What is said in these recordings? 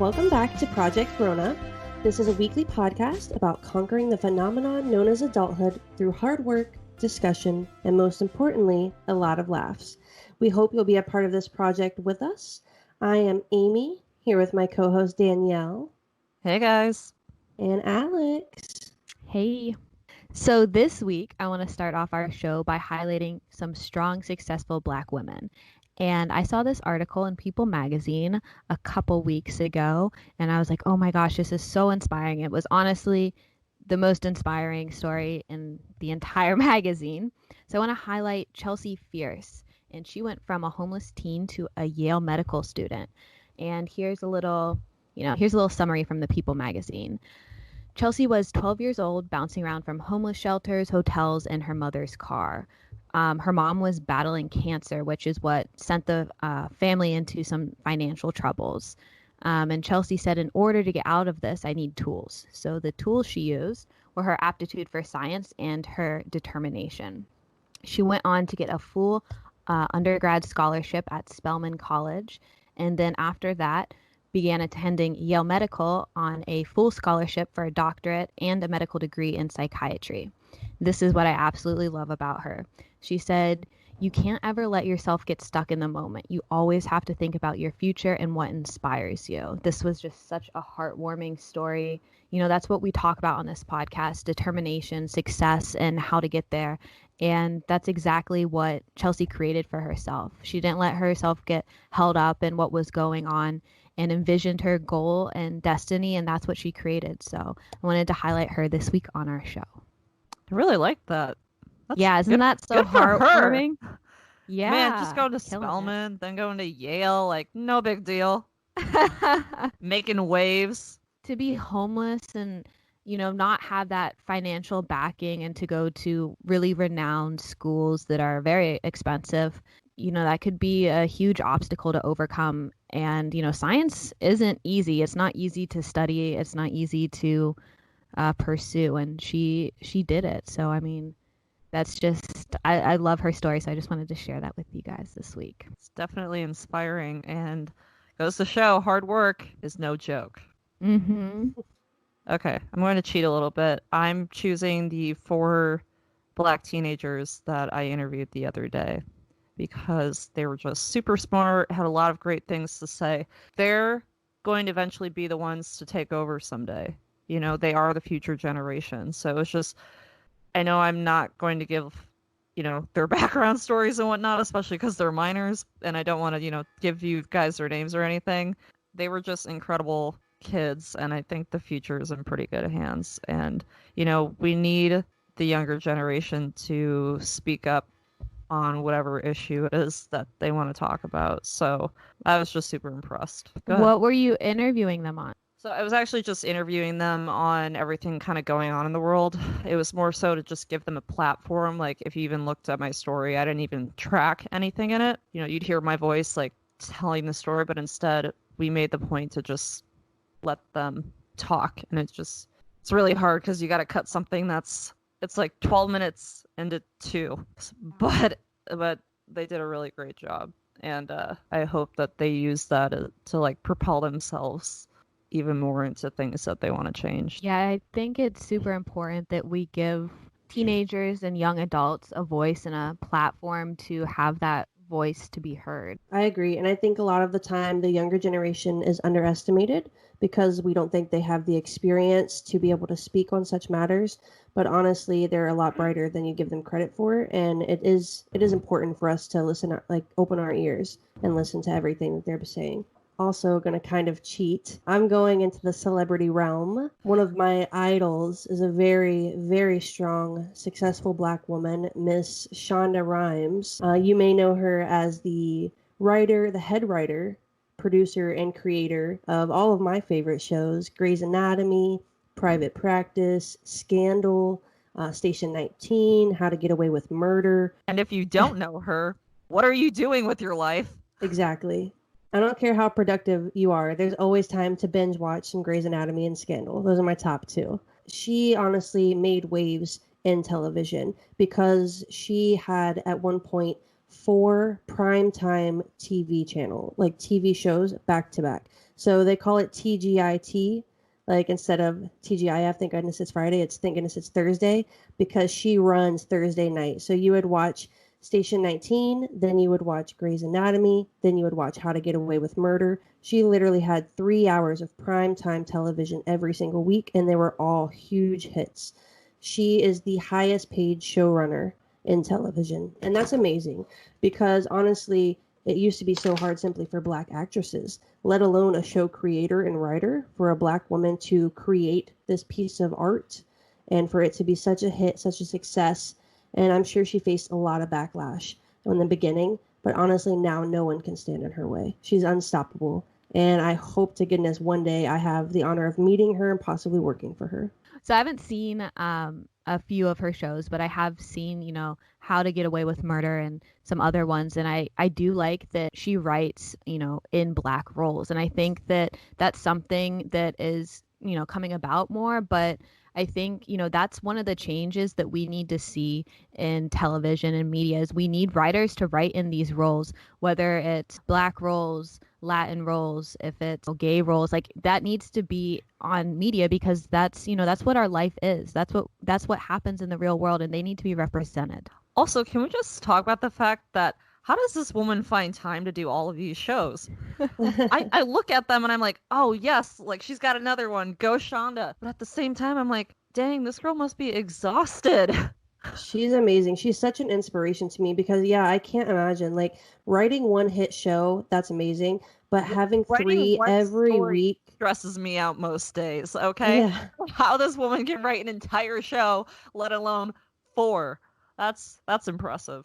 Welcome back to Project Grown Up. This is a weekly podcast about conquering the phenomenon known as adulthood through hard work, discussion, and most importantly, a lot of laughs. We hope you'll be a part of this project with us. I am Amy, here with my co-host Danielle. Hey guys. And Alex. Hey. So this week, I want to start off our show by highlighting some strong, successful Black women. And I saw this article in People magazine a couple weeks ago, and I was like, oh my gosh, this is so inspiring. It was honestly the most inspiring story in the entire magazine. So I want to highlight Chelsea Fierce, and she went from a homeless teen to a Yale medical student. And here's a little summary from the People magazine. Chelsea was 12 years old, bouncing around from homeless shelters, hotels, and her mother's car. Her mom was battling cancer, which is what sent the family into some financial troubles. And Chelsea said, in order to get out of this, I need tools. So the tools she used were her aptitude for science and her determination. She went on to get a full undergrad scholarship at Spelman College. And then after that, began attending Yale Medical on a full scholarship for a doctorate and a medical degree in psychiatry. This is what I absolutely love about her. She said, you can't ever let yourself get stuck in the moment. You always have to think about your future and what inspires you. This was just such a heartwarming story. You know, that's what we talk about on this podcast, determination, success, and how to get there. And that's exactly what Chelsea created for herself. She didn't let herself get held up in what was going on and envisioned her goal and destiny, and that's what she created. So I wanted to highlight her this week on our show. I really like that. Isn't that so heartwarming? Yeah. Man, just going to Spelman, then going to Yale, like, no big deal. Making waves. To be homeless and, you know, not have that financial backing and to go to really renowned schools that are very expensive, you know, that could be a huge obstacle to overcome. And, you know, science isn't easy. It's not easy to study. It's not easy to pursue. And she did it. So, I mean, that's just, I love her story. So I just wanted to share that with you guys this week. It's definitely inspiring and goes to show hard work is no joke. Mm-hmm. Okay, I'm going to cheat a little bit. I'm choosing the 4 Black teenagers that I interviewed the other day because they were just super smart, had a lot of great things to say. They're going to eventually be the ones to take over someday. You know, they are the future generation. So it's just, I know I'm not going to give, you know, their background stories and whatnot, especially because they're minors, and I don't want to, you know, give you guys their names or anything. They were just incredible kids, and I think the future is in pretty good hands. And, you know, we need the younger generation to speak up on whatever issue it is that they want to talk about. So I was just super impressed. What were you interviewing them on? So I was actually just interviewing them on everything kind of going on in the world. It was more so to just give them a platform. Like, if you even looked at my story, I didn't even track anything in it. You know, you'd hear my voice like telling the story, but instead we made the point to just let them talk. And it's really hard because you got to cut something it's like 12 minutes into 2, but they did a really great job. And I hope that they use that to like propel themselves even more into things that they want to change. Yeah, I think it's super important that we give teenagers and young adults a voice and a platform to have that voice to be heard. I agree. And I think a lot of the time the younger generation is underestimated because we don't think they have the experience to be able to speak on such matters. But honestly, they're a lot brighter than you give them credit for. And it is important for us to listen, like open our ears and listen to everything that they're saying. Also going to kind of cheat. I'm going into the celebrity realm. One of my idols is a very, very strong, successful Black woman, Miss Shonda Rhimes. You may know her as the head writer, producer, and creator of all of my favorite shows, Grey's Anatomy, Private Practice, Scandal, Station 19, How to Get Away with Murder. And if you don't know her, what are you doing with your life? Exactly. I don't care how productive you are. There's always time to binge watch some Grey's Anatomy and Scandal. Those are my top 2. She honestly made waves in television because she had at one point 4 primetime TV channel, like TV shows back to back. So they call it TGIT, like instead of TGIF, thank goodness it's Friday, it's thank goodness it's Thursday, because she runs Thursday night. So you would watch Station 19, then you would watch Grey's Anatomy, then you would watch How to Get Away with Murder. She literally had 3 hours of primetime television every single week, and they were all huge hits. She is the highest paid showrunner in television. And that's amazing because honestly, it used to be so hard simply for Black actresses, let alone a show creator and writer, for a Black woman to create this piece of art and for it to be such a hit, such a success. And I'm sure she faced a lot of backlash in the beginning, but honestly, now no one can stand in her way. She's unstoppable. And I hope to goodness one day I have the honor of meeting her and possibly working for her. So I haven't seen a few of her shows, but I have seen, How to Get Away with Murder and some other ones. And I do like that she writes, in Black roles. And I think that that's something that is, coming about more. But I think, that's one of the changes that we need to see in television and media is we need writers to write in these roles, whether it's Black roles, Latin roles, if it's gay roles, like that needs to be on media because that's what our life is. That's what happens in the real world and they need to be represented. Also, can we just talk about the fact that how does this woman find time to do all of these shows? I look at them and I'm like, oh yes, like she's got another one, go Shonda. But at the same time, I'm like, dang, this girl must be exhausted. She's amazing. She's such an inspiration to me because, yeah, I can't imagine like writing one hit show. That's amazing. But having Writing 3 every week stresses me out most days. Okay. Yeah. How this woman can write an entire show, let alone 4. That's impressive.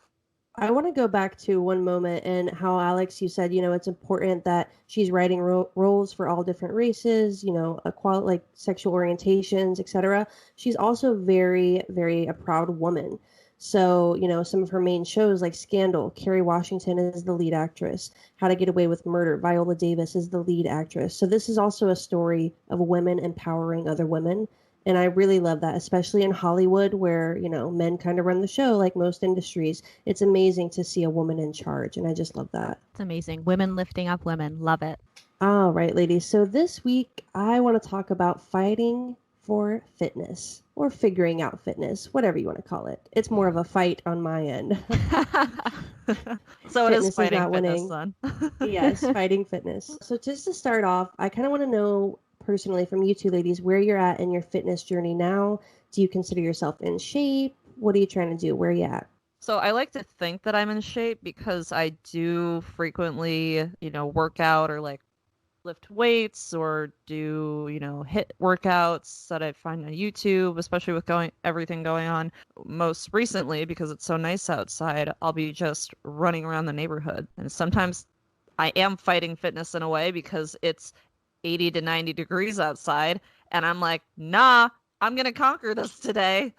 I want to go back to one moment and how, Alex, you said, it's important that she's writing roles for all different races, equality, like sexual orientations, etc. She's also very, very a proud woman. So, some of her main shows like Scandal, Kerry Washington is the lead actress. How to Get Away with Murder, Viola Davis is the lead actress. So this is also a story of women empowering other women. And I really love that, especially in Hollywood where, men kind of run the show like most industries. It's amazing to see a woman in charge. And I just love that. It's amazing. Women lifting up women. Love it. All right, ladies. So this week, I want to talk about fighting for fitness or figuring out fitness, whatever you want to call it. It's more of a fight on my end. So it is Fitness fighting not fitness, winning. son. Yes, fighting fitness. So just to start off, I kind of want to know personally from you two ladies where you're at in your fitness journey now. Do you consider yourself in shape? What are you trying to do? Where are you at? So I like to think that I'm in shape because I do frequently, work out or like lift weights or do, hit workouts that I find on YouTube, especially with everything going on. Most recently, because it's so nice outside, I'll be just running around the neighborhood. And sometimes I am fighting fitness in a way because it's 80 to 90 degrees outside. And I'm like, nah, I'm going to conquer this today.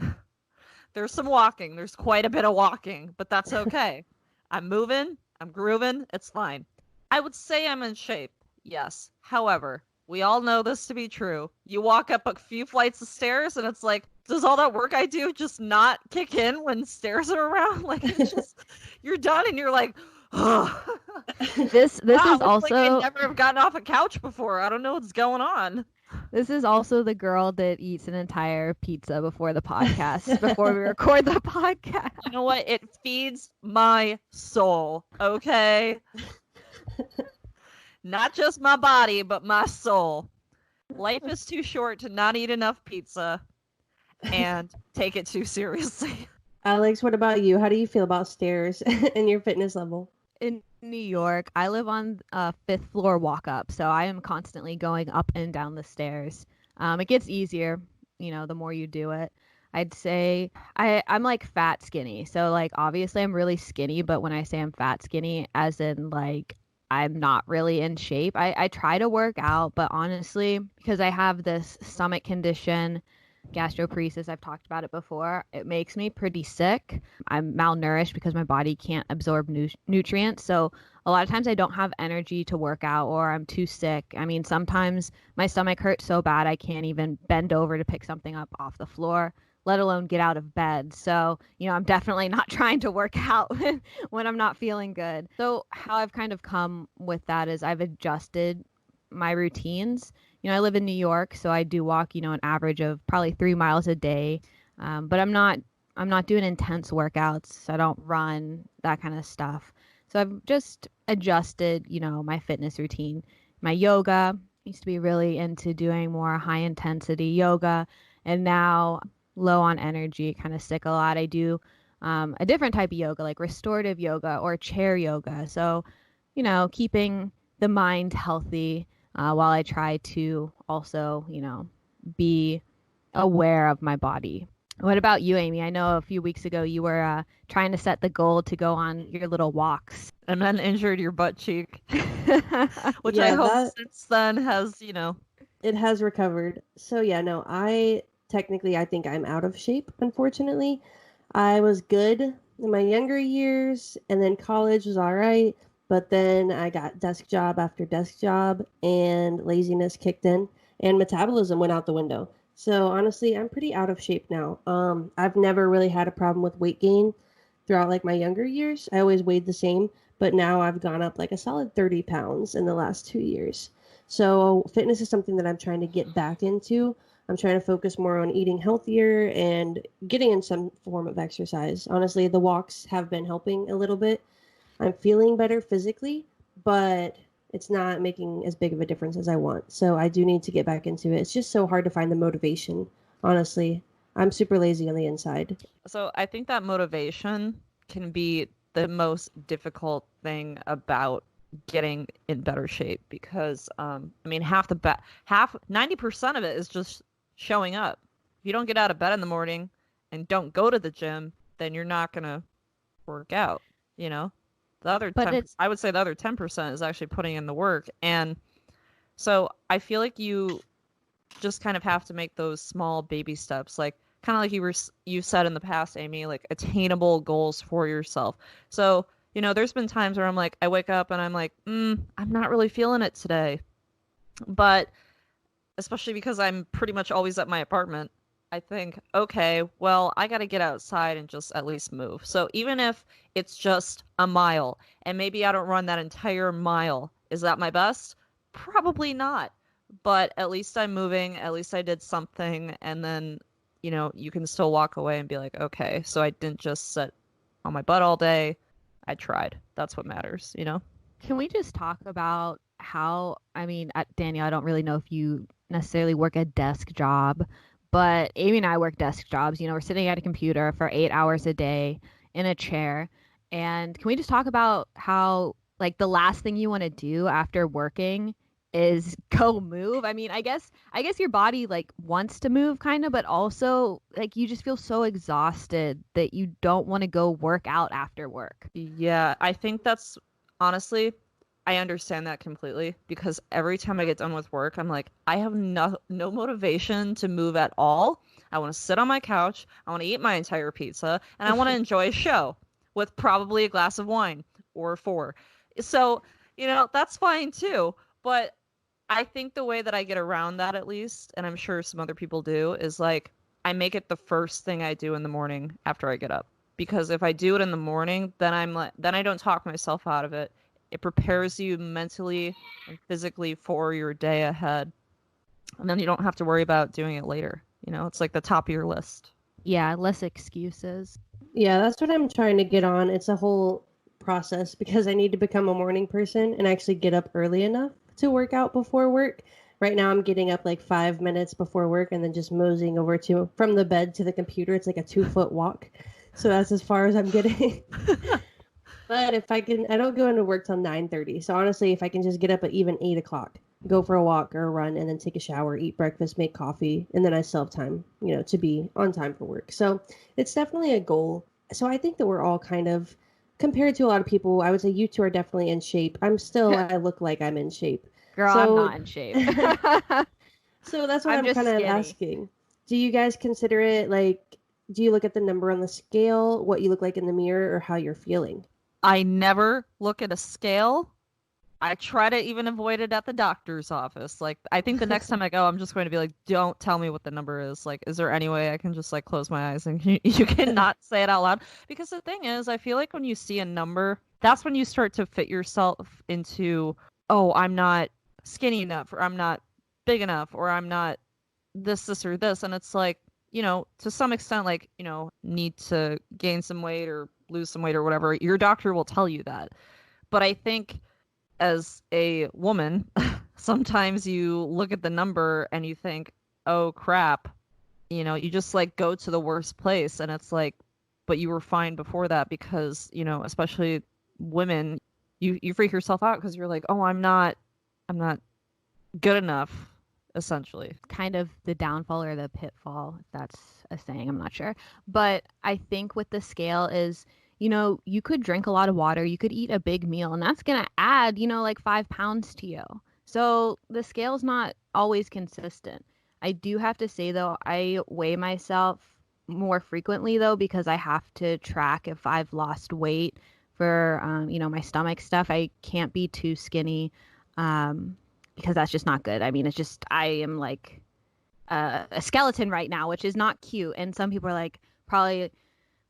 There's some walking. There's quite a bit of walking, but that's okay. I'm moving. I'm grooving. It's fine. I would say I'm in shape. Yes. However, we all know this to be true. You walk up a few flights of stairs and it's like, does all that work I do just not kick in when stairs are around? Like, it's just, you're done and you're like, oh. This Wow, is looks also like I never have gotten off a couch before. I don't know what's going on. This is also the girl that eats an entire pizza before the podcast, before we record the podcast. You know what? It feeds my soul, okay? Not just my body, but my soul. Life is too short to not eat enough pizza and take it too seriously. Alex, what about you? How do you feel about stairs and your fitness level? In New York, I live on a 5th floor walk up, so I am constantly going up and down the stairs. It gets easier, the more you do it. I'd say I'm like fat skinny. So like obviously I'm really skinny, but when I say I'm fat skinny, as in like I'm not really in shape. I try to work out, but honestly, because I have this stomach condition, gastroparesis, I've talked about it before, it makes me pretty sick. I'm malnourished because my body can't absorb nutrients. So a lot of times I don't have energy to work out or I'm too sick. I mean, sometimes my stomach hurts so bad I can't even bend over to pick something up off the floor, let alone get out of bed. So, I'm definitely not trying to work out when I'm not feeling good. So, how I've kind of come with that is I've adjusted my routines. I live in New York, so I do walk, an average of probably 3 miles a day. But I'm not doing intense workouts. I don't run, that kind of stuff. So I've just adjusted, my fitness routine. My yoga, used to be really into doing more high intensity yoga, and now low on energy, kind of sick a lot. I do a different type of yoga, like restorative yoga or chair yoga. So, keeping the mind healthy while I try to also, be aware of my body. What about you, Amy? I know a few weeks ago you were trying to set the goal to go on your little walks. And then injured your butt cheek, which I Yeah, hope since then has, it has recovered. So yeah, no, I think I'm out of shape, unfortunately. I was good in my younger years, and then college was all right, but then I got desk job after desk job, and laziness kicked in, and metabolism went out the window. So honestly, I'm pretty out of shape now. I've never really had a problem with weight gain throughout like my younger years. I always weighed the same, but now I've gone up like a solid 30 pounds in the last 2 years. So fitness is something that I'm trying to get back into. I'm trying to focus more on eating healthier and getting in some form of exercise. Honestly, the walks have been helping a little bit. I'm feeling better physically, but it's not making as big of a difference as I want. So I do need to get back into it. It's just so hard to find the motivation, honestly. I'm super lazy on the inside. So I think that motivation can be the most difficult thing about getting in better shape because I mean half 90% of it is just showing up. If you don't get out of bed in the morning and don't go to the gym, then you're not gonna work out, The other 10, I would say the other 10% is actually putting in the work. And so I feel like you just kind of have to make those small baby steps, like kind of like you said in the past, Amy, like attainable goals for yourself. So, there's been times where I'm like, I wake up and I'm like, I'm not really feeling it today. But especially because I'm pretty much always at my apartment, I think, okay, well, I got to get outside and just at least move. So even if it's just a mile and maybe I don't run that entire mile, is that my best? Probably not. But at least I'm moving, at least I did something, and then, you can still walk away and be like, okay, so I didn't just sit on my butt all day. I tried. That's what matters, Can we just talk about how, Danielle, I don't really know if you necessarily work a desk job, but Amy and I work desk jobs. We're sitting at a computer for 8 hours a day in a chair. And can we just talk about how, like, the last thing you want to do after working is go move? I guess your body like wants to move kind of, but also like you just feel so exhausted that you don't want to go work out after work. Yeah, I think that's honestly, I understand that completely because every time I get done with work, I'm like, I have no motivation to move at all. I want to sit on my couch, I want to eat my entire pizza, and I want to enjoy a show with probably a glass of wine or four. So, that's fine too. But I think the way that I get around that, at least, and I'm sure some other people do, is like I make it the first thing I do in the morning after I get up. Because if I do it in the morning, then I don't talk myself out of it. It prepares you mentally and physically for your day ahead. And then you don't have to worry about doing it later. It's like the top of your list. Yeah, less excuses. Yeah, that's what I'm trying to get on. It's a whole process because I need to become a morning person and actually get up early enough to work out before work. Right now I'm getting up like 5 minutes before work and then just moseying over from the bed to the computer. It's like a 2-foot walk. So that's as far as I'm getting. But if I don't go into work till 9:30. So honestly, if I can just get up at even 8 o'clock, go for a walk or a run and then take a shower, eat breakfast, make coffee, and then I still have time, to be on time for work. So it's definitely a goal. So I think that we're all kind of, compared to a lot of people, I would say you two are definitely in shape. I look like I'm in shape. Girl, I'm not in shape. So that's what I'm kind of asking. Do you guys consider it like, do you look at the number on the scale, what you look like in the mirror, or how you're feeling? I never look at a scale I try to even avoid it at the doctor's office. Like, I think the next time I go, I'm just going to be like, don't tell me what the number is. Like, is there any way I can just like close my eyes and you cannot say it out loud? Because the thing is, I feel like when you see a number, that's when you start to fit yourself into, oh, I'm not skinny enough, or I'm not big enough, or I'm not this, or this. And it's like, to some extent, like, need to gain some weight or lose some weight or whatever. Your doctor will tell you that. But I think as a woman, sometimes you look at the number and you think, oh crap, you just like go to the worst place. And it's like, but you were fine before that because, especially women, you freak yourself out because you're like, oh, I'm not good enough, essentially. Kind of the downfall or the pitfall, if that's a saying, I'm not sure. But I think with the scale is, you could drink a lot of water, you could eat a big meal, and that's going to add, like 5 pounds to you. So the scale's not always consistent. I do have to say, though, I weigh myself more frequently, though, because I have to track if I've lost weight for, my stomach stuff. I can't be too skinny because that's just not good. I mean, it's just, I am like a skeleton right now, which is not cute. And some people are like, probably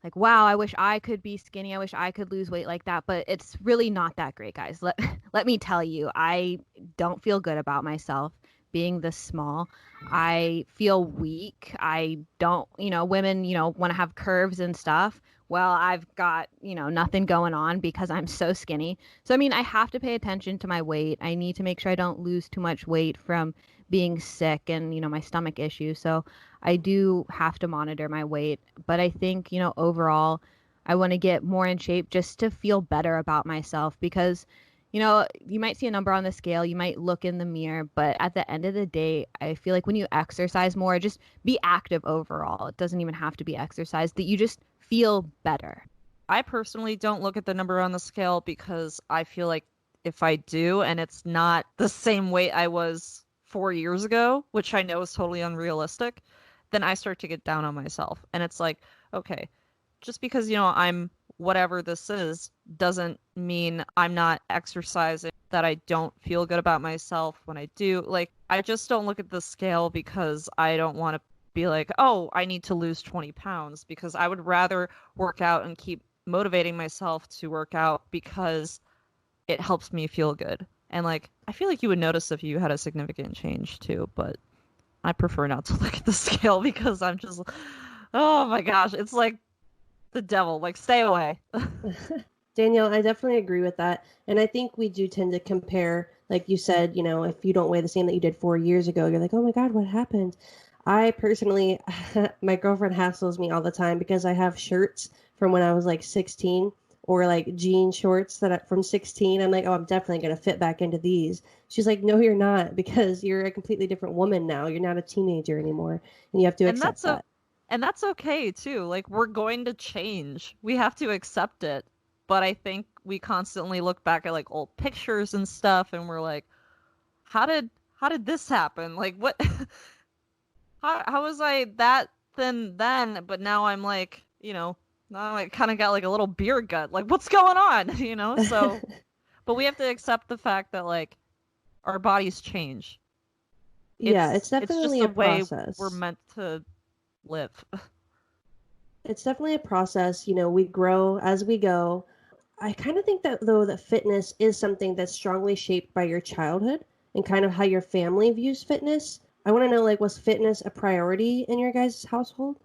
like, wow, I wish I could be skinny. I wish I could lose weight like that. But it's really not that great, guys. Let me tell you, I don't feel good about myself being this small. I feel weak. I don't, women, want to have curves and stuff. Well, I've got, nothing going on because I'm so skinny. So, I mean, I have to pay attention to my weight. I need to make sure I don't lose too much weight from being sick and, my stomach issues. So I do have to monitor my weight. But I think, overall, I want to get more in shape just to feel better about myself because, you might see a number on the scale, you might look in the mirror, but at the end of the day, I feel like when you exercise more, just be active overall. It doesn't even have to be exercise, that you just feel better. I personally don't look at the number on the scale because I feel like if I do and it's not the same weight I was 4 years ago, which I know is totally unrealistic, then I start to get down on myself. And it's like, okay, just because, I'm whatever this is doesn't mean I'm not exercising, that I don't feel good about myself when I do. Like, I just don't look at the scale because I don't want to be like, oh, I need to lose 20 pounds, because I would rather work out and keep motivating myself to work out because it helps me feel good. And like, I feel like you would notice if you had a significant change too, but I prefer not to look at the scale because I'm just, oh my gosh, it's like the devil. Like, stay away. Danielle, I definitely agree with that. And I think we do tend to compare, like you said, if you don't weigh the same that you did 4 years ago, you're like, oh my God, what happened? I personally, my girlfriend hassles me all the time because I have shirts from when I was like 16 or like jean shorts from 16. I'm like, oh, I'm definitely going to fit back into these. She's like, no, you're not, because you're a completely different woman now. You're not a teenager anymore. And you have to accept that. And that's okay too. Like, we're going to change. We have to accept it. But I think we constantly look back at like old pictures and stuff and we're like, how did this happen? Like, what how was I that thin then, but now I'm like, now I kind of got like a little beer gut. Like, what's going on? So but we have to accept the fact that like our bodies change. It's definitely it's just a process. We're meant to live. It's definitely a process. We grow as we go. I kind of think that, though, that fitness is something that's strongly shaped by your childhood and kind of how your family views fitness. I want to know, like, was fitness a priority in your guys' household?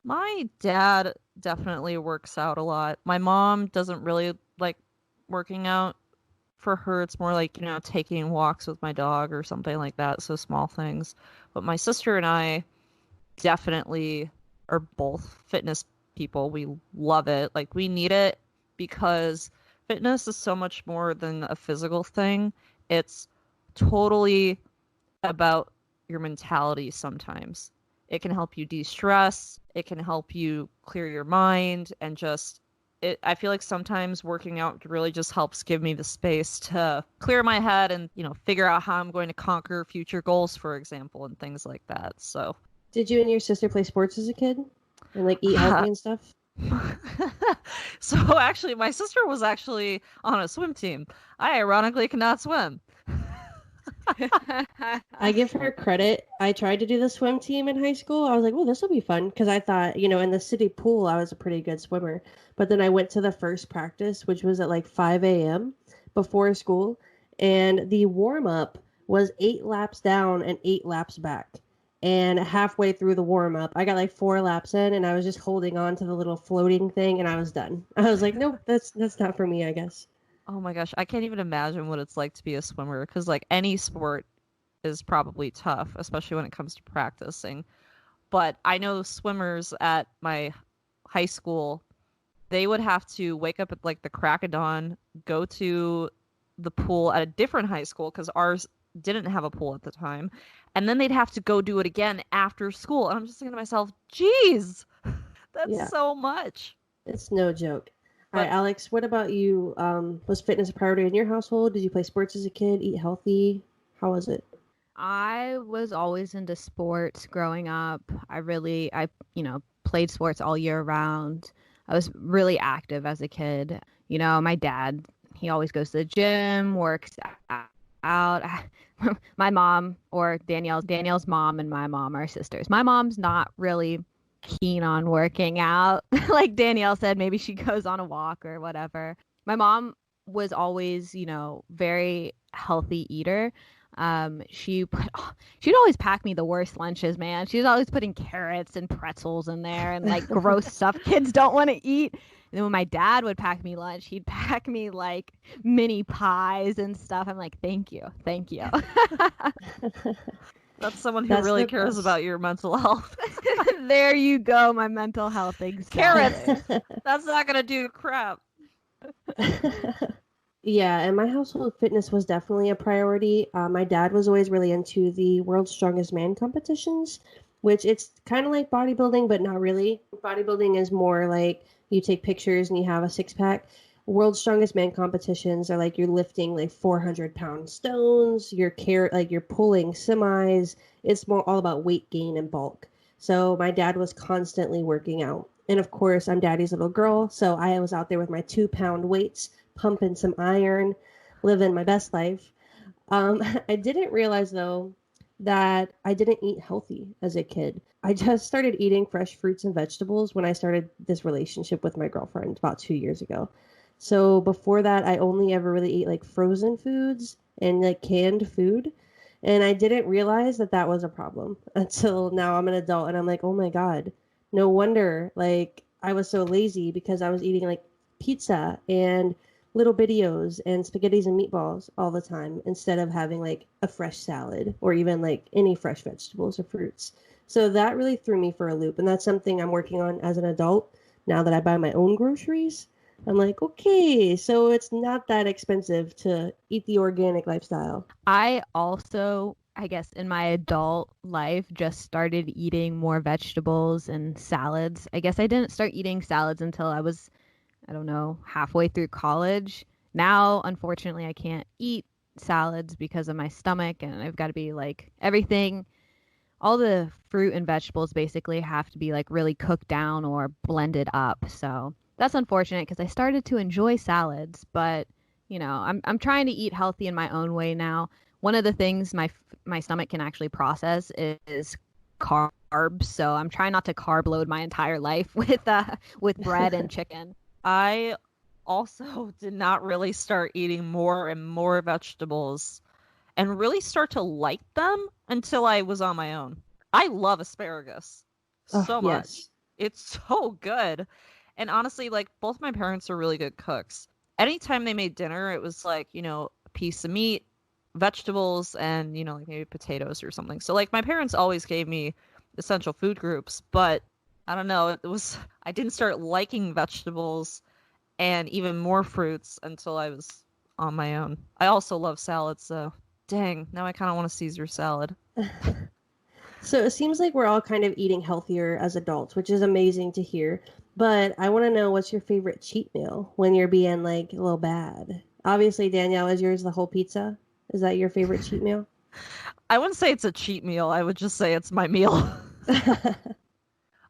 My dad definitely works out a lot. My mom doesn't really like working out. For her, it's more like, taking walks with my dog or something like that. So small things. But my sister and I definitely are both fitness people. We love it. Like, we need it because fitness is so much more than a physical thing. It's totally about your mentality sometimes. It can help you de-stress. It can help you clear your mind and just I feel like sometimes working out really just helps give me the space to clear my head and, figure out how I'm going to conquer future goals, for example, and things like that. So, did you and your sister play sports as a kid and like eat healthy and stuff? So actually, my sister was actually on a swim team. I ironically cannot swim. I give her credit. I tried to do the swim team in high school. I was like, well, this will be fun because I thought, in the city pool, I was a pretty good swimmer. But then I went to the first practice, which was at like 5 a.m. before school. And the warm up was 8 laps down and 8 laps back. And halfway through the warm up, I got like 4 laps in and I was just holding on to the little floating thing and I was done. I was like, nope, that's not for me, I guess. Oh my gosh, I can't even imagine what it's like to be a swimmer because like any sport is probably tough, especially when it comes to practicing. But I know swimmers at my high school, they would have to wake up at like the crack of dawn, go to the pool at a different high school because ours didn't have a pool at the time, and then they'd have to go do it again after school. And I'm just thinking to myself, geez, that's Yeah. so much. It's no joke. All But right, Alex, what about you? Was fitness a priority in your household? Did you play sports as a kid? Eat healthy? How was it? I was always into sports growing up. Played sports all year round. I was really active as a kid. My dad, he always goes to the gym, works out. My mom, or Danielle's mom and my mom are sisters. My mom's not really keen on working out. Like Danielle said, maybe she goes on a walk or whatever. My mom was always, very healthy eater. She'd always pack me the worst lunches, man. She was always putting carrots and pretzels in there and like gross stuff kids don't want to eat. And then when my dad would pack me lunch, he'd pack me like mini pies and stuff. I'm like, thank you. that's someone who That's really the cares best. about your mental health. There you go, my mental health exactly. Carrots. That's not gonna do crap. Yeah, and my household fitness was definitely a priority. My dad was always really into the World's Strongest Man competitions, which it's kind of like bodybuilding, but not really. Bodybuilding is more like you take pictures and you have a six pack. World's Strongest Man competitions are like you're lifting like 400-pound stones, you're pulling semis. It's more all about weight gain and bulk. So my dad was constantly working out. And of course, I'm daddy's little girl, so I was out there with my 2-pound weights pumping some iron, living my best life. I didn't realize though that I didn't eat healthy as a kid. I just started eating fresh fruits and vegetables when I started this relationship with my girlfriend about 2 years ago. So before that, I only ever really ate like frozen foods and like canned food. And I didn't realize that that was a problem until now I'm an adult and I'm like, oh my God, no wonder like I was so lazy because I was eating like pizza and little videos and spaghettis and meatballs all the time instead of having like a fresh salad or even like any fresh vegetables or fruits. So that really threw me for a loop. And that's something I'm working on as an adult now that I buy my own groceries. I'm like, okay, so it's not that expensive to eat the organic lifestyle. I also, I guess, in my adult life, just started eating more vegetables and salads. I guess I didn't start eating salads until I was, I don't know, halfway through college. Now, unfortunately, I can't eat salads because of my stomach, and I've got to be like everything. All the fruit and vegetables basically have to be like really cooked down or blended up. So that's unfortunate because I started to enjoy salads, but I'm trying to eat healthy in my own way now. One of the things my stomach can actually process is carbs, so I'm trying not to carb load my entire life with bread and chicken. I also did not really start eating more and more vegetables and really start to like them until I was on my own. I love asparagus Oh, so much. yes. It's so good. And honestly, like both my parents are really good cooks. Anytime they made dinner, it was like, a piece of meat, vegetables, and, like maybe potatoes or something. So like my parents always gave me essential food groups, but I don't know, I didn't start liking vegetables and even more fruits until I was on my own. I also love salads, so dang, now I kind of want a Caesar salad. So it seems like we're all kind of eating healthier as adults, which is amazing to hear. But I want to know what's your favorite cheat meal when you're being like a little bad? Obviously, Danielle, is yours the whole pizza? Is that your favorite cheat meal? I wouldn't say it's a cheat meal. I would just say it's my meal.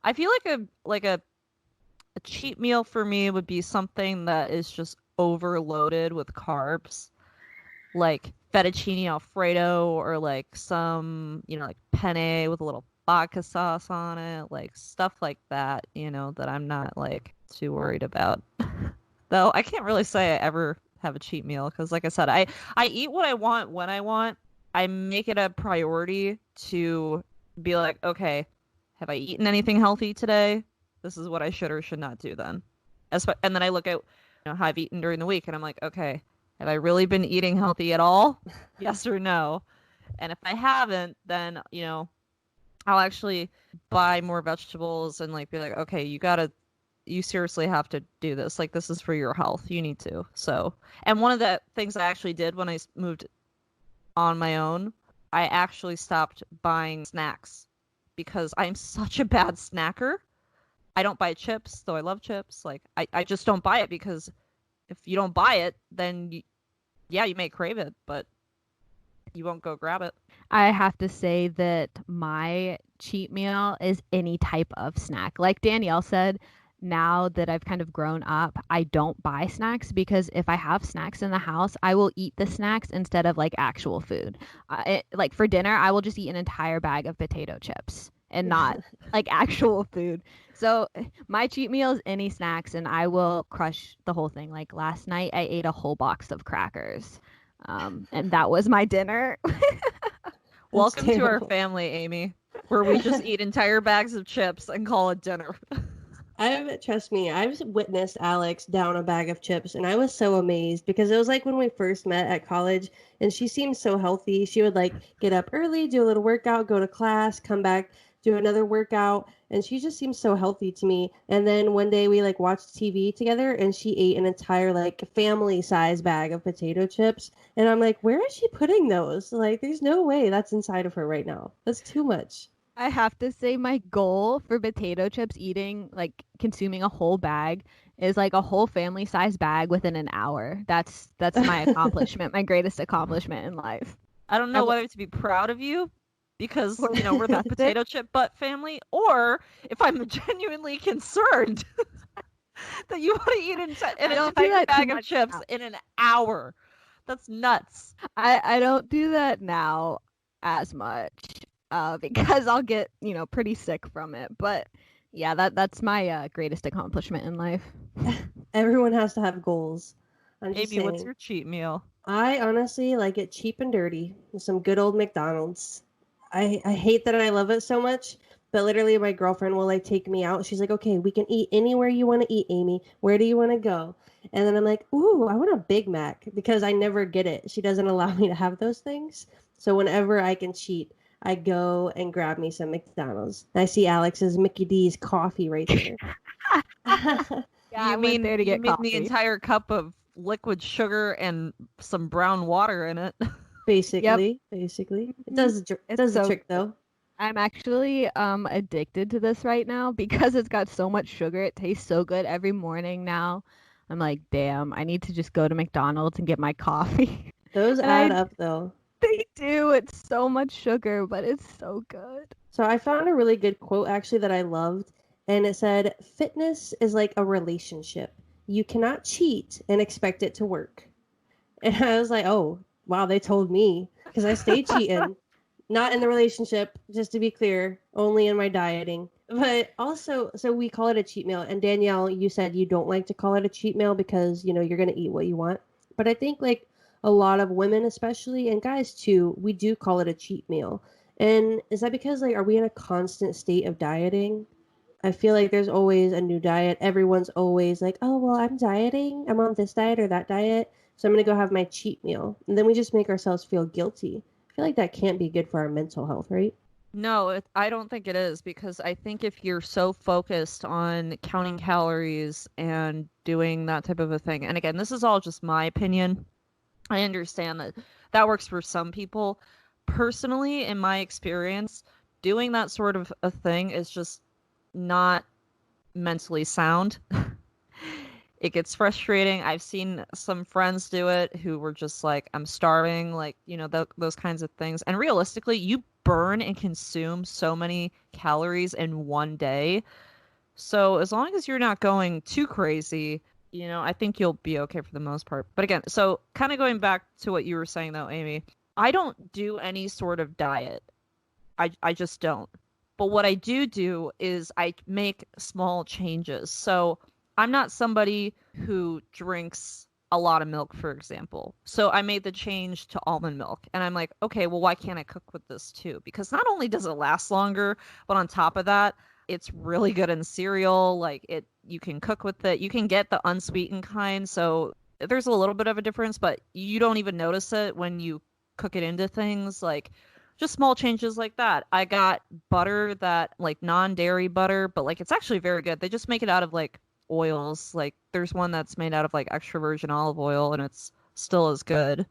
I feel like a a cheat meal for me would be something that is just overloaded with carbs, like fettuccine alfredo or like some, like penne with a little vodka sauce on it, like stuff like that, that I'm not like too worried about. Though I can't really say I ever have a cheat meal because, like I said, I eat what I want when I want. I make it a priority to be like, okay, have I eaten anything healthy today? This is what I should or should not do then. And then I look at how I've eaten during the week, and I'm like, okay, have I really been eating healthy at all? Yes or no? And if I haven't, then I'll actually buy more vegetables and like be like, okay, you seriously have to do this. Like, this is for your health. You need to. So, and one of the things I actually did when I moved on my own, I actually stopped buying snacks because I'm such a bad snacker. I don't buy chips, though I love chips. Like, I just don't buy it because if you don't buy it, then you may crave it, but you won't go grab it. I have to say that my cheat meal is any type of snack. Like Danielle said, now that I've kind of grown up, I don't buy snacks because if I have snacks in the house, I will eat the snacks instead of like actual food. Like for dinner, I will just eat an entire bag of potato chips and not like actual food. So my cheat meal is any snacks and I will crush the whole thing. Like last night, I ate a whole box of crackers. And that was my dinner. Welcome to our family, Amy, where we just eat entire bags of chips and call it dinner. Trust me, I've witnessed Alex down a bag of chips, and I was so amazed because it was like when we first met at college, and she seemed so healthy. She would like get up early, do a little workout, go to class, come back, do another workout, and she just seemed so healthy to me. And then one day we like watched TV together, and she ate an entire like family size bag of potato chips, and I'm like, where is she putting those? Like, there's no way that's inside of her right now. That's too much. I have to say my goal for potato chips eating, like consuming a whole bag, is like a whole family size bag within an hour. That's my accomplishment, my greatest accomplishment in life. I don't know whether to be proud of you because, we're the potato chip butt family, or if I'm genuinely concerned that you want to eat an entire bag of chips in an hour. That's nuts. I don't do that now as much. Because I'll get, pretty sick from it. But yeah, that's my greatest accomplishment in life. Everyone has to have goals. Amy, what's your cheat meal? I honestly like it cheap and dirty with some good old McDonald's. I hate that I love it so much, but literally my girlfriend will like take me out. She's like, okay, we can eat anywhere you want to eat, Amy. Where do you want to go? And then I'm like, ooh, I want a Big Mac because I never get it. She doesn't allow me to have those things. So whenever I can cheat, I go and grab me some McDonald's. I see Alex's Mickey D's coffee right there. Yeah, you mean the entire cup of liquid sugar and some brown water in it? Basically. It does the trick though. I'm actually addicted to this right now because it's got so much sugar. It tastes so good every morning now. I'm like, damn, I need to just go to McDonald's and get my coffee. Those add up though. They do. It's so much sugar, but it's so good. So I found a really good quote actually that I loved, and it said, fitness is like a relationship. You cannot cheat and expect it to work. And I was like, oh, wow, they told me because I stay cheating. Not in the relationship, just to be clear, only in my dieting. But also, so we call it a cheat meal. And Danielle, you said you don't like to call it a cheat meal because, you're going to eat what you want. But I think like a lot of women especially, and guys too, we do call it a cheat meal. And is that because like, are we in a constant state of dieting? I feel like there's always a new diet. Everyone's always like, oh, well, I'm dieting. I'm on this diet or that diet. So I'm going to go have my cheat meal. And then we just make ourselves feel guilty. I feel like that can't be good for our mental health, right? No, I don't think it is because I think if you're so focused on counting calories and doing that type of a thing, and again, this is all just my opinion. I understand that works for some people. Personally, in my experience, doing that sort of a thing is just not mentally sound. It gets frustrating. I've seen some friends do it who were just like, I'm starving, like, those kinds of things. And realistically, you burn and consume so many calories in one day So as long as you're not going too crazy, I think you'll be okay for the most part. But again, so kind of going back to what you were saying though, Amy, I don't do any sort of diet. I just don't. But what I do is I make small changes. So I'm not somebody who drinks a lot of milk, for example. So I made the change to almond milk. And I'm like, okay, well, why can't I cook with this too? Because not only does it last longer, but on top of that, it's really good in cereal. Like you can cook with it. You can get the unsweetened kind. So there's a little bit of a difference, but you don't even notice it when you cook it into things. Like just small changes like that. I got butter that like non-dairy butter, but like it's actually very good. They just make it out of like oils. Like there's one that's made out of like extra virgin olive oil and it's still as good,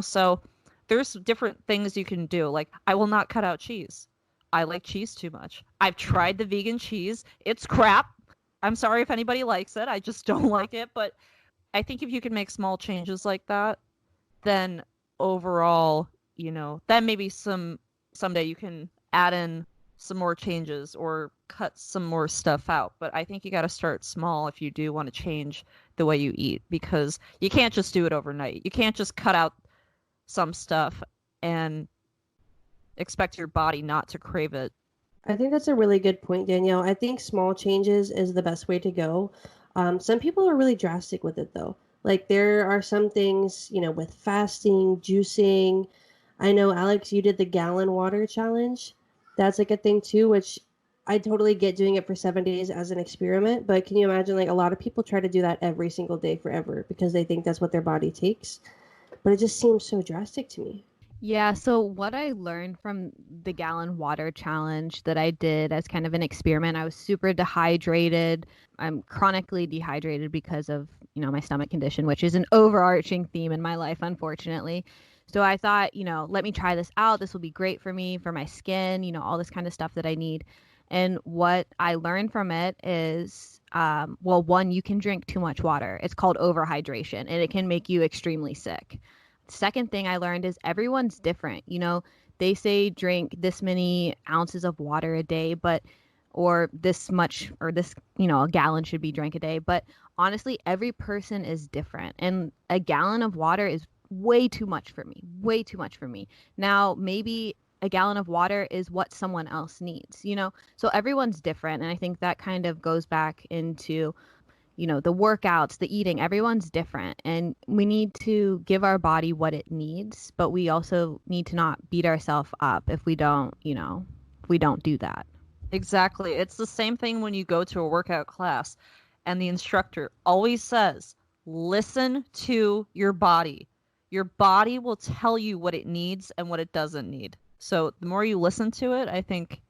So there's different things you can do. Like I will not cut out cheese. I like cheese too much. I've tried the vegan cheese. It's crap. I'm sorry if anybody likes it. I just don't like it, but I think if you can make small changes like that, then overall then maybe someday you can add in some more changes or cut some more stuff out. But I think you got to start small if you do want to change the way you eat, because you can't just do it overnight. You can't just cut out some stuff and expect your body not to crave it. I think that's a really good point, Danielle. I think small changes is the best way to go. Some people are really drastic with it, though. Like there are some things, with fasting, juicing. I know, Alex, you did the gallon water challenge. That's like a thing too, which I totally get doing it for 7 days as an experiment. But can you imagine, like a lot of people try to do that every single day forever because they think that's what their body takes. But it just seems so drastic to me. Yeah, so what I learned from the gallon water challenge that I did as kind of an experiment, I was super dehydrated. I'm chronically dehydrated because of, my stomach condition, which is an overarching theme in my life, unfortunately. So I thought, let me try this out. This will be great for me, for my skin, all this kind of stuff that I need. And what I learned from it is, one, you can drink too much water. It's called overhydration, and it can make you extremely sick. Second thing I learned is everyone's different. They say drink this many ounces of water a day, or this much, or this, a gallon should be drank a day. But honestly, every person is different. And a gallon of water is way too much for me. Now, maybe a gallon of water is what someone else needs, So everyone's different. And I think that kind of goes back into the workouts, the eating, everyone's different. And we need to give our body what it needs, but we also need to not beat ourselves up if we don't do that. Exactly. It's the same thing when you go to a workout class and the instructor always says, listen to your body. Your body will tell you what it needs and what it doesn't need. So the more you listen to it, I think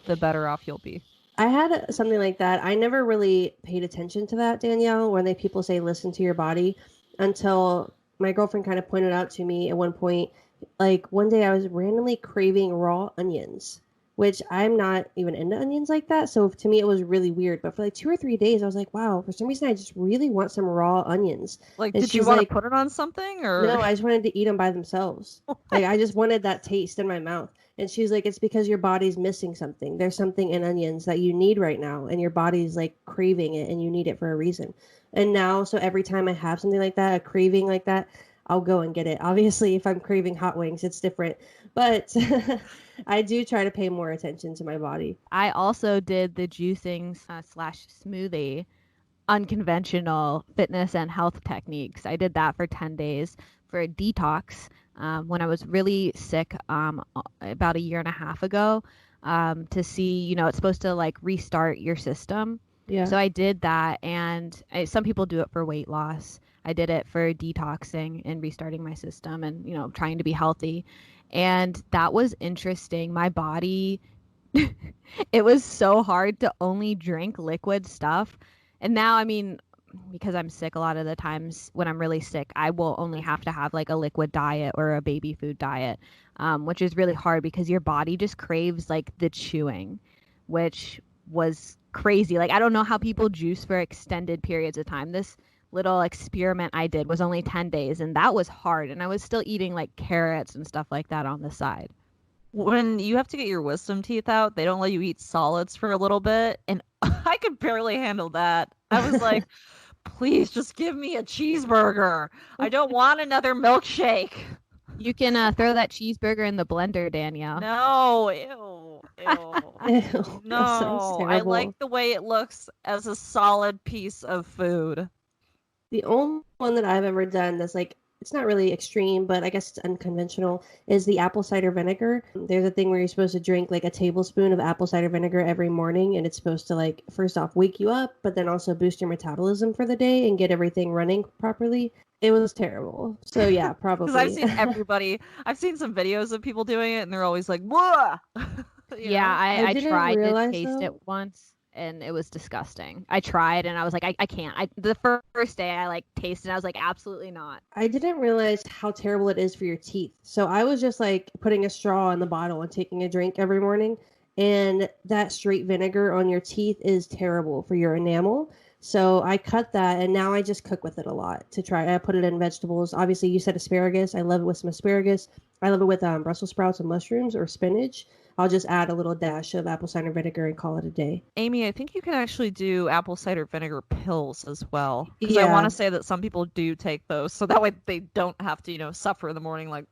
the better off you'll be. I had something like that. I never really paid attention to that, Danielle, when people say listen to your body, until my girlfriend kind of pointed out to me at one point. Like one day I was randomly craving raw onions, which I'm not even into onions like that. So to me, it was really weird. But for like 2 or 3 days, I was like, wow, for some reason, I just really want some raw onions. Like, and did you want to put it on something? Or no, I just wanted to eat them by themselves. Like I just wanted that taste in my mouth. And she's like, it's because your body's missing something. There's something in onions that you need right now. And your body's like craving it and you need it for a reason. And now, so every time I have something like that, a craving like that, I'll go and get it. Obviously, if I'm craving hot wings, it's different. But I do try to pay more attention to my body. I also did the juicing / smoothie unconventional fitness and health techniques. I did that for 10 days for a detox. When I was really sick about a year and a half ago, to see, it's supposed to like restart your system. Yeah. So I did that, and some people do it for weight loss. I did it for detoxing and restarting my system and, trying to be healthy. And that was interesting. My body, it was so hard to only drink liquid stuff. And now, I mean, because I'm sick a lot of the times when I'm really sick, I will only have to have like a liquid diet or a baby food diet, which is really hard because your body just craves like the chewing, which was crazy. Like, I don't know how people juice for extended periods of time. This little experiment I did was only 10 days, and that was hard. And I was still eating like carrots and stuff like that on the side. When you have to get your wisdom teeth out, they don't let you eat solids for a little bit. And I could barely handle that. I was like, please just give me a cheeseburger. I don't want another milkshake. You can throw that cheeseburger in the blender, Danielle. No, ew, ew. Ew, that sounds No, I terrible. like the way it looks as a solid piece of food. The only one that I've ever done that's like, it's not really extreme, but I guess it's unconventional, is the apple cider vinegar. There's a thing where you're supposed to drink like a tablespoon of apple cider vinegar every morning, and it's supposed to, like, first off, wake you up, but then also boost your metabolism for the day and get everything running properly. It was terrible. So yeah, Because I've probably. I've seen some videos of people doing it, and they're always like, "Whoa!" You Yeah, know? I I didn't tried to realize, taste though. it once and it was disgusting. I tried and I was like, I can't. The first day I like tasted, I was like, absolutely not. I didn't realize how terrible it is for your teeth. So I was just like putting a straw in the bottle and taking a drink every morning. And that straight vinegar on your teeth is terrible for your enamel. So I cut that and now I just cook with it a lot to try. I put it in vegetables. Obviously, you said asparagus. I love it with some asparagus. I love it with Brussels sprouts and mushrooms or spinach. I'll just add a little dash of apple cider vinegar and call it a day. Amy, I think you can actually do apple cider vinegar pills as well. Because I want Yeah. to say that some people do take those, so that way they don't have to, suffer in the morning like.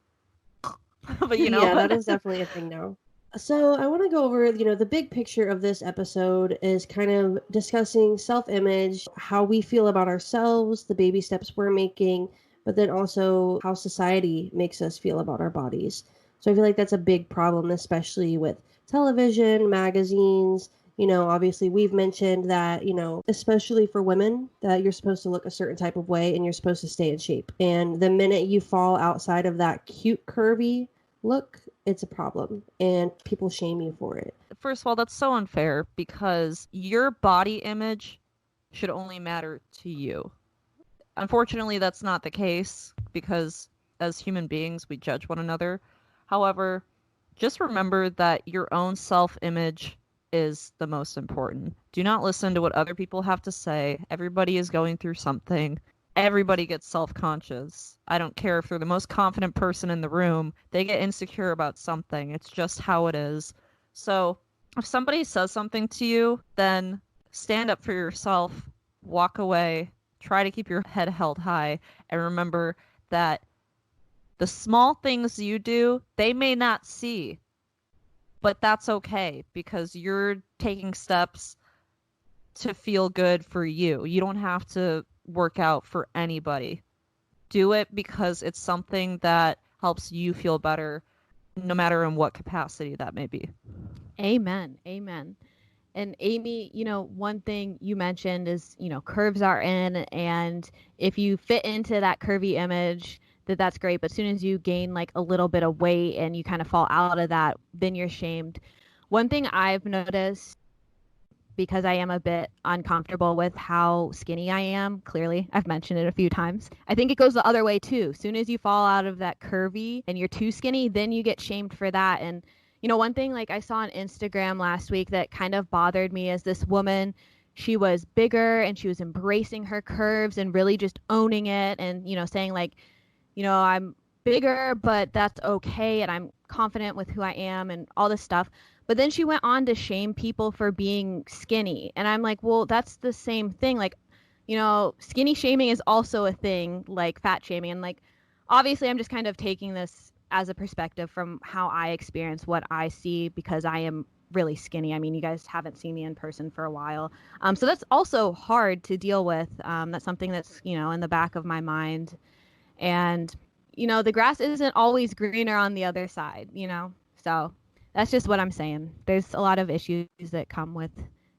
But Yeah, that is definitely a thing now. So I want to go over, the big picture of this episode is kind of discussing self-image, how we feel about ourselves, the baby steps we're making, but then also how society makes us feel about our bodies. So I feel like that's a big problem, especially with television, magazines. Obviously we've mentioned that, especially for women, that you're supposed to look a certain type of way and you're supposed to stay in shape. And the minute you fall outside of that cute, curvy look, it's a problem and people shame you for it. First of all, that's so unfair because your body image should only matter to you. Unfortunately, that's not the case because as human beings, we judge one another. However, just remember that your own self-image is the most important. Do not listen to what other people have to say. Everybody is going through something. Everybody gets self-conscious. I don't care if they're the most confident person in the room. They get insecure about something. It's just how it is. So if somebody says something to you, then stand up for yourself, walk away, try to keep your head held high, and remember that the small things you do, they may not see, but that's okay because you're taking steps to feel good for you. You don't have to work out for anybody. Do it because it's something that helps you feel better, no matter in what capacity that may be. Amen. Amen. And Amy, one thing you mentioned is, curves are in, and if you fit into that curvy image, that's great. But as soon as you gain like a little bit of weight and you kind of fall out of that, then you're shamed. One thing I've noticed, because I am a bit uncomfortable with how skinny I am, clearly, I've mentioned it a few times. I think it goes the other way too. As soon as you fall out of that curvy and you're too skinny, then you get shamed for that. And one thing like I saw on Instagram last week that kind of bothered me is this woman, she was bigger and she was embracing her curves and really just owning it and, saying like, I'm bigger, but that's okay. And I'm confident with who I am and all this stuff. But then she went on to shame people for being skinny. And I'm like, well, that's the same thing. Like, skinny shaming is also a thing, like fat shaming. And like, obviously, I'm just kind of taking this as a perspective from how I experience what I see because I am really skinny. I mean, you guys haven't seen me in person for a while. So that's also hard to deal with. That's something that's, in the back of my mind. And, the grass isn't always greener on the other side, So that's just what I'm saying. There's a lot of issues that come with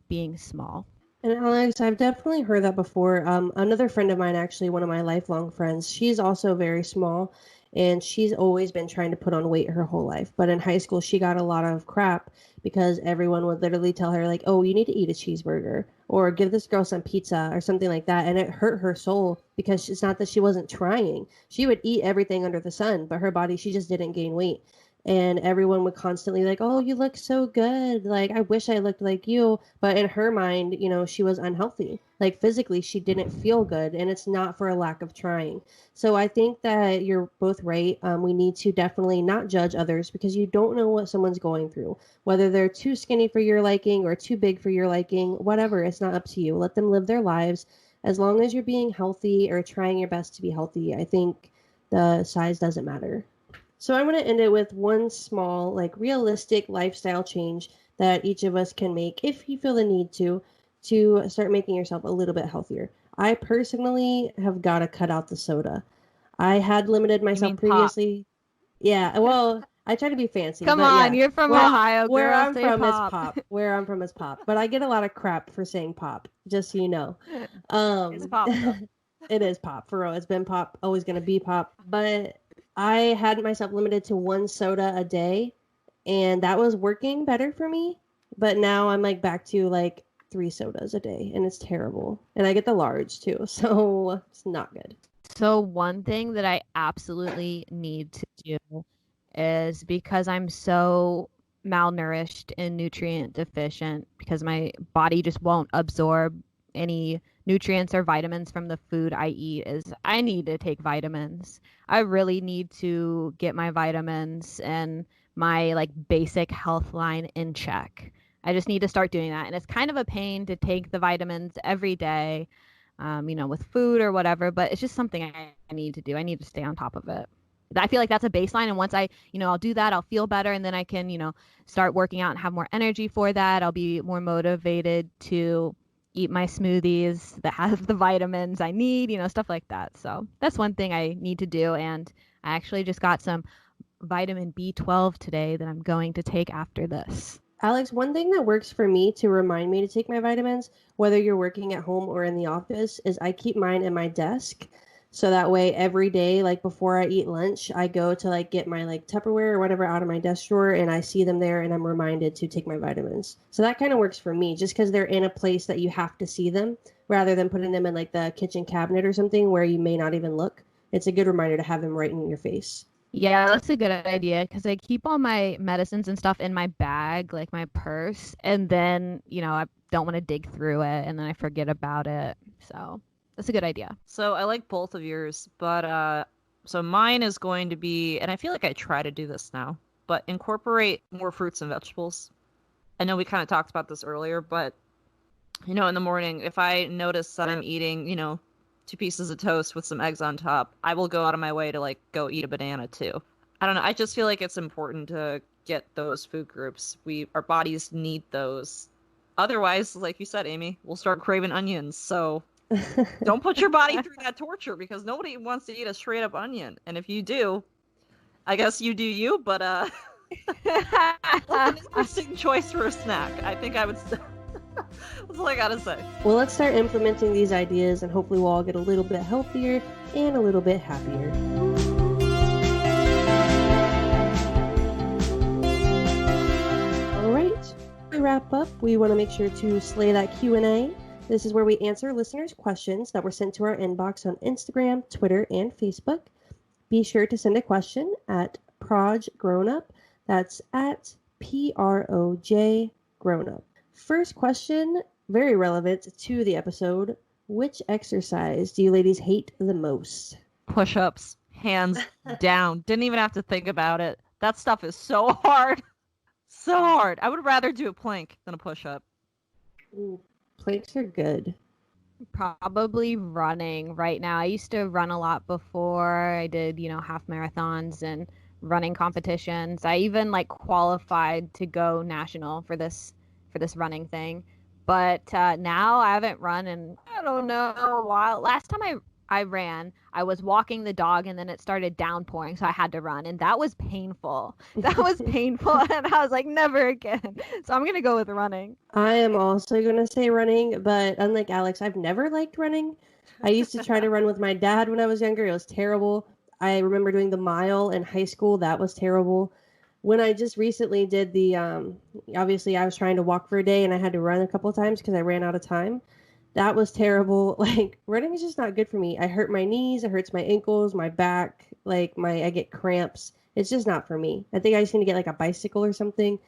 being small. And Alex, I've definitely heard that before. Another friend of mine, actually, one of my lifelong friends, she's also very small and she's always been trying to put on weight her whole life. But in high school, she got a lot of crap because everyone would literally tell her, like, oh, you need to eat a cheeseburger or give this girl some pizza or something like that. And it hurt her soul because it's not that she wasn't trying. She would eat everything under the sun, but her body, she just didn't gain weight. and everyone would constantly like, oh, you look so good, like I wish I looked like you. But in her mind, she was unhealthy, like physically she didn't feel good, and it's not for a lack of trying. So I think that you're both right. We need to definitely not judge others, because you don't know what someone's going through, whether they're too skinny for your liking or too big for your liking. Whatever, it's not up to you. Let them live their lives. As long as you're being healthy or trying your best to be healthy, I think the size doesn't matter. So I'm going to end it with one small, like realistic lifestyle change that each of us can make if you feel the need to start making yourself a little bit healthier. I personally have got to cut out the soda. I had limited myself mean pop. previously. Yeah, well, I try to be fancy. Come but on, yeah. you're from Where- Ohio, Where girl. I'm Say from pop. is pop. Where I'm from is pop. But I get a lot of crap for saying pop, just so you know. It's pop. Though. It is pop, for real. It's been pop, always going to be pop. But I had myself limited to one soda a day, and that was working better for me. But now I'm like back to like 3 sodas a day, and it's terrible. And I get the large too, so it's not good. So one thing that I absolutely need to do is, because I'm so malnourished and nutrient deficient, because my body just won't absorb any nutrients or vitamins from the food I eat, is I need to take vitamins. I really need to get my vitamins and my like basic health line in check. I just need to start doing that. And it's kind of a pain to take the vitamins every day, with food or whatever, but it's just something I need to do. I need to stay on top of it. I feel like that's a baseline. And once I'll do that, I'll feel better. And then I can, start working out and have more energy for that. I'll be more motivated to eat my smoothies that have the vitamins I need, stuff like that. So that's one thing I need to do. And I actually just got some vitamin B12 today that I'm going to take after this. Alex, one thing that works for me to remind me to take my vitamins, whether you're working at home or in the office, is I keep mine in my desk. So that way every day, like before I eat lunch, I go to like get my like Tupperware or whatever out of my desk drawer, and I see them there and I'm reminded to take my vitamins. So that kind of works for me, just because they're in a place that you have to see them rather than putting them in like the kitchen cabinet or something where you may not even look. It's a good reminder to have them right in your face. Yeah, that's a good idea, because I keep all my medicines and stuff in my bag, like my purse, and then, I don't want to dig through it and then I forget about it. So that's a good idea. So I like both of yours, but so mine is going to be, and I feel like I try to do this now, but incorporate more fruits and vegetables. I know we kind of talked about this earlier, but in the morning, if I notice that I'm eating, 2 pieces of toast with some eggs on top, I will go out of my way to like go eat a banana too. I don't know. I just feel like it's important to get those food groups. Our bodies need those. Otherwise, like you said, Amy, we'll start craving onions. So don't put your body through that torture, because nobody wants to eat a straight up onion. And if you do, I guess you do you, but that's an interesting choice for a snack. I think I would that's all I gotta say. Well, let's start implementing these ideas, and hopefully we'll all get a little bit healthier and a little bit happier. All right, to wrap up, we want to make sure to slay that Q&A. This is where we answer listeners' questions that were sent to our inbox on Instagram, Twitter, and Facebook. Be sure to send a question at ProjGrownUp. That's at PROJ Grownup. First question, very relevant to the episode. Which exercise do you ladies hate the most? Push-ups, hands down. Didn't even have to think about it. That stuff is so hard. So hard. I would rather do a plank than a push-up. Ooh, planks are good. Probably running right now. I used to run a lot before. I did, half marathons and running competitions. I even like qualified to go national for this running thing. But now I haven't run in, I don't know, a while. Last time I ran, I was walking the dog and then it started downpouring, so I had to run, and that was painful. That was painful, and I was like, never again. So I'm going to go with running. I am also going to say running, but unlike Alex, I've never liked running. I used to try to run with my dad when I was younger. It was terrible. I remember doing the mile in high school. That was terrible. When I just recently did obviously I was trying to walk for a day and I had to run a couple of times because I ran out of time. That was terrible. Like running is just not good for me. I hurt my knees, it hurts my ankles, my back, I get cramps. It's just not for me. I think I just need to get like a bicycle or something.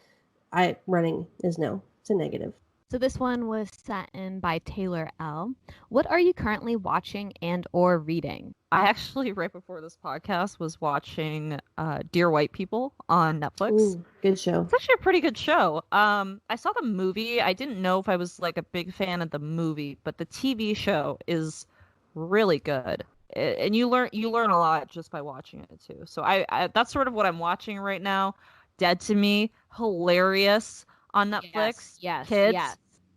I running is no. It's a negative. So this one was sent in by Taylor L. What are you currently watching and or reading? I actually, right before this podcast, was watching Dear White People on Netflix. Ooh, good show. It's actually a pretty good show. I saw the movie. I didn't know if I was like a big fan of the movie, but the TV show is really good. And you learn a lot just by watching it too. So I that's sort of what I'm watching right now. Dead to Me, hilarious on Netflix. Yes. Kids, Yes.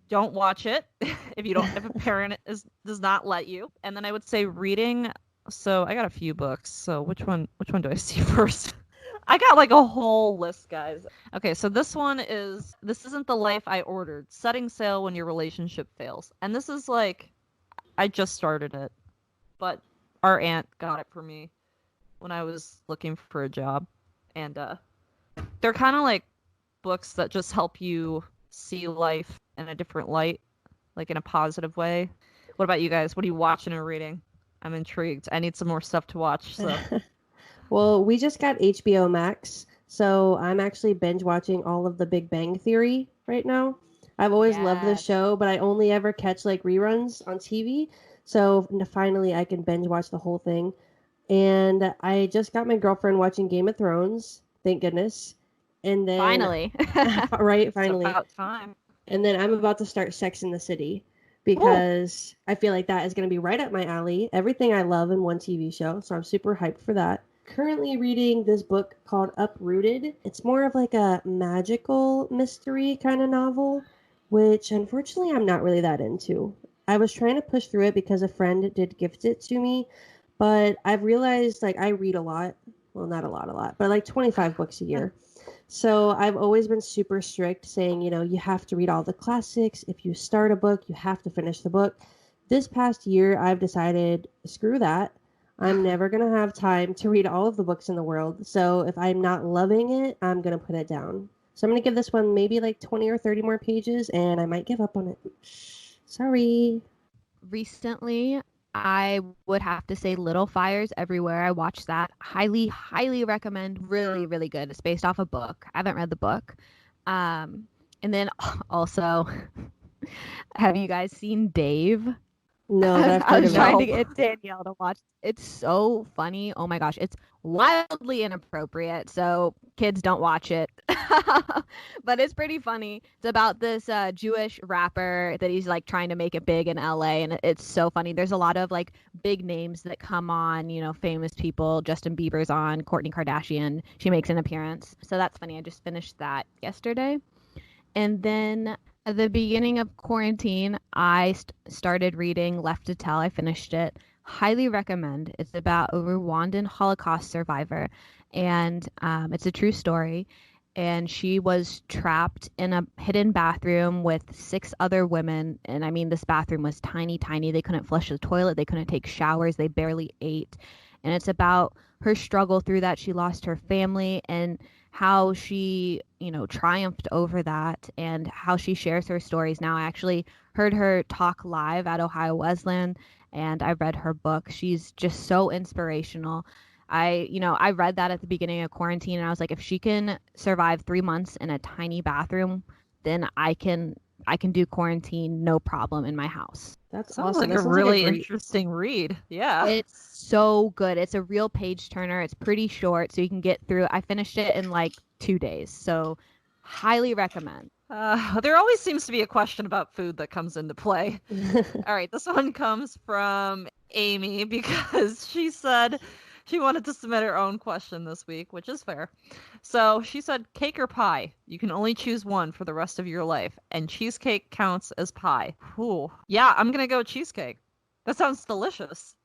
don't watch it if a parent does not let you. And then I would say reading. So I got a few books. So which one do I see first? I got like a whole list, guys. Okay, so this isn't the life I ordered. Setting sail when your relationship fails. And this is like, I just started it, but our aunt got it for me when I was looking for a job. And they're kind of like books that just help you see life in a different light, like in a positive way. What about you guys? What are you watching or reading? I'm intrigued. I need some more stuff to watch. So. Well, we just got HBO Max, so I'm actually binge watching all of the Big Bang Theory right now. I've always loved this show, but I only ever catch like reruns on TV. So finally I can binge watch the whole thing. And I just got my girlfriend watching Game of Thrones, thank goodness. And then Finally. right, finally. It's about time. And then I'm about to start Sex in the City because I feel like that is going to be right up my alley. Everything I love in one TV show. So I'm super hyped for that. Currently reading this book called Uprooted. It's more of like a magical mystery kind of novel, which unfortunately I'm not really that into. I was trying to push through it because a friend did gift it to me, but I've realized like I read a lot. Well, not a lot, but like 25 books a year. So I've always been super strict saying, you have to read all the classics. If you start a book, you have to finish the book. This past year, I've decided, screw that. I'm never going to have time to read all of the books in the world. So if I'm not loving it, I'm going to put it down. So I'm going to give this one maybe like 20 or 30 more pages, and I might give up on it. Sorry. Recently, I would have to say Little Fires Everywhere. I watched that. Highly, highly recommend. Really, really good. It's based off a book. I haven't read the book. And then also, have you guys seen Dave? No, but I've I heard was of trying to it. get Danielle to watch. It's so funny. Oh my gosh. It's wildly inappropriate. So kids don't watch it. But it's pretty funny. It's about this Jewish rapper that he's like trying to make it big in LA. And it's so funny. There's a lot of like big names that come on, famous people. Justin Bieber's on, Kourtney Kardashian. She makes an appearance. So that's funny. I just finished that yesterday. And then at the beginning of quarantine, I started reading Left to Tell. I finished it. Highly recommend. It's about a Rwandan Holocaust survivor, and it's a true story. And she was trapped in a hidden bathroom with 6 other women. And I mean, this bathroom was tiny, tiny. They couldn't flush the toilet. They couldn't take showers. They barely ate. And it's about her struggle through that. She lost her family and how she, triumphed over that and how she shares her stories. Now, I actually heard her talk live at Ohio Wesleyan and I read her book. She's just so inspirational. I read that at the beginning of quarantine and I was like, if she can survive 3 months in a tiny bathroom, then I can do quarantine no problem in my house. That's Sounds awesome. like That a really great- interesting read. Yeah. It's so good. It's a real page turner. It's pretty short, so you can get through. I finished it in like 2 days, so highly recommend. There always seems to be a question about food that comes into play. All right, this one comes from Amy because she said she wanted to submit her own question this week, which is fair. So she said, cake or pie? You can only choose one for the rest of your life, and cheesecake counts as pie. Ooh. Yeah, I'm going to go cheesecake. That sounds delicious.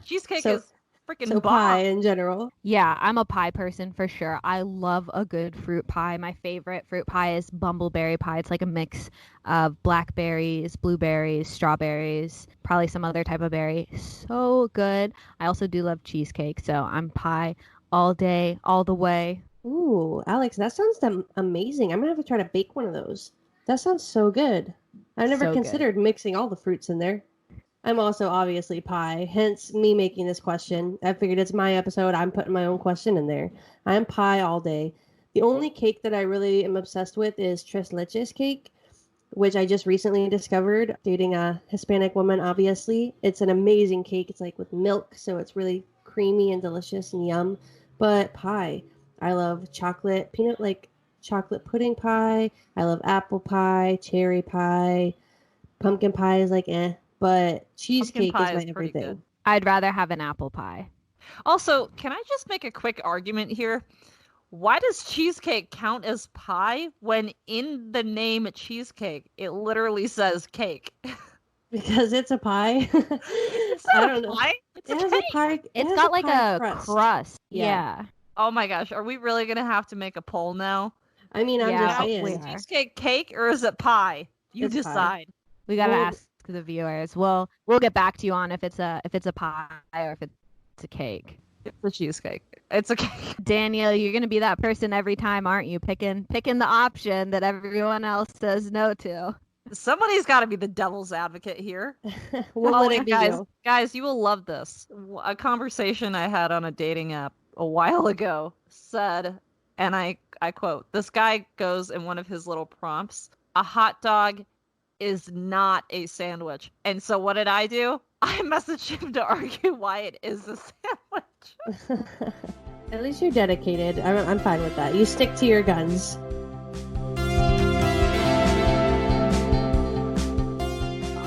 Cheesecake So- is freaking So bomb. pie in general. Yeah, I'm a pie person for sure. I love a good fruit pie. My favorite fruit pie is bumbleberry pie. It's like a mix of blackberries, blueberries, strawberries, probably some other type of berry. So good. I also do love cheesecake, so I'm pie all day, all the way. Ooh, Alex, that sounds amazing. I'm gonna have to try to bake one of those. That sounds so good. I never So good. considered mixing all the fruits in there. I'm also obviously pie, hence me making this question. I figured it's my episode. I'm putting my own question in there. I'm pie all day. The only cake that I really am obsessed with is tres leches cake, which I just recently discovered dating a Hispanic woman, obviously. It's an amazing cake. It's like with milk, so it's really creamy and delicious and yum. But pie. I love chocolate, chocolate pudding pie. I love apple pie, cherry pie. Pumpkin pie is like but cheesecake pie is my is pretty everything. good. I'd rather have an apple pie. Also, can I just make a quick argument here? Why does cheesecake count as pie when in the name cheesecake it literally says cake? Because it's a pie. It's I not don't a know. pie. It's It a has cake. a pie. it It's has got like pie a crust. Yeah. Yeah. Oh my gosh, are we really gonna have to make a poll now? I mean, I'm Yeah, just Now, saying. we is are. cheesecake cake or is it pie? You It's pie. decide. We gotta Well, ask the viewers. We'll get back to you on if it's a pie or if it's a cake. It's a cheesecake. It's a cake. Daniel, you're gonna be that person every time, aren't you? Picking the option that everyone else says no to. Somebody's got to be the devil's advocate here. We'll Oh, let it be guys, you. guys, you will love this. A conversation I had on a dating app a while ago said, and I quote, this guy goes in one of his little prompts, a hot dog is not a sandwich. And so what did I do? I messaged him to argue why it is a sandwich. At least you're dedicated. I'm fine with that. You stick to your guns.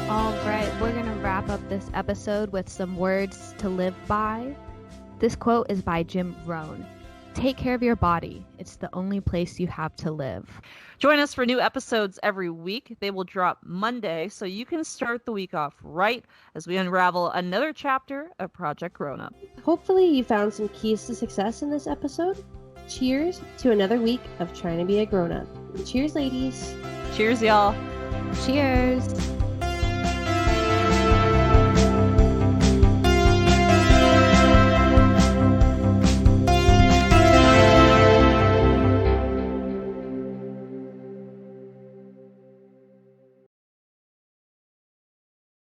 All right, we're going to wrap up this episode with some words to live by. This quote is by Jim Rohn. Take care of your body. It's the only place you have to live. Join us for new episodes every week. They will drop Monday, so you can start the week off right as we unravel another chapter of Project Grown Up. Hopefully, you found some keys to success in this episode. Cheers to another week of trying to be a grown up. Cheers, ladies. Cheers, y'all. Cheers.